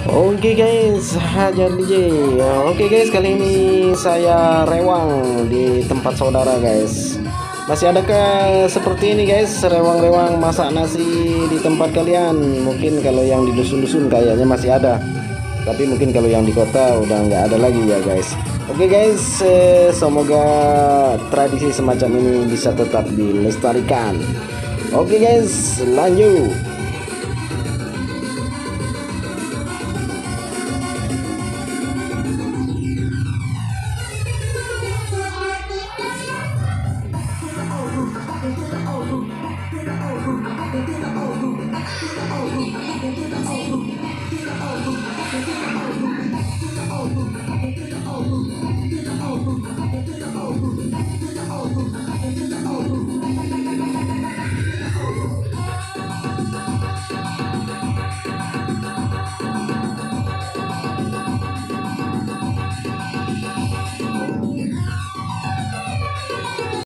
Oke guys, Hajar DJ. Oke guys, kali ini saya rewang di tempat saudara guys. Masih adakah seperti ini guys, rewang-rewang masak nasi di tempat kalian? Mungkin kalau yang di dusun-dusun kayaknya masih ada, tapi mungkin kalau yang di kota udah nggak ada lagi ya guys. Oke guys, semoga tradisi semacam ini bisa tetap dilestarikan. Oke guys, lanjut.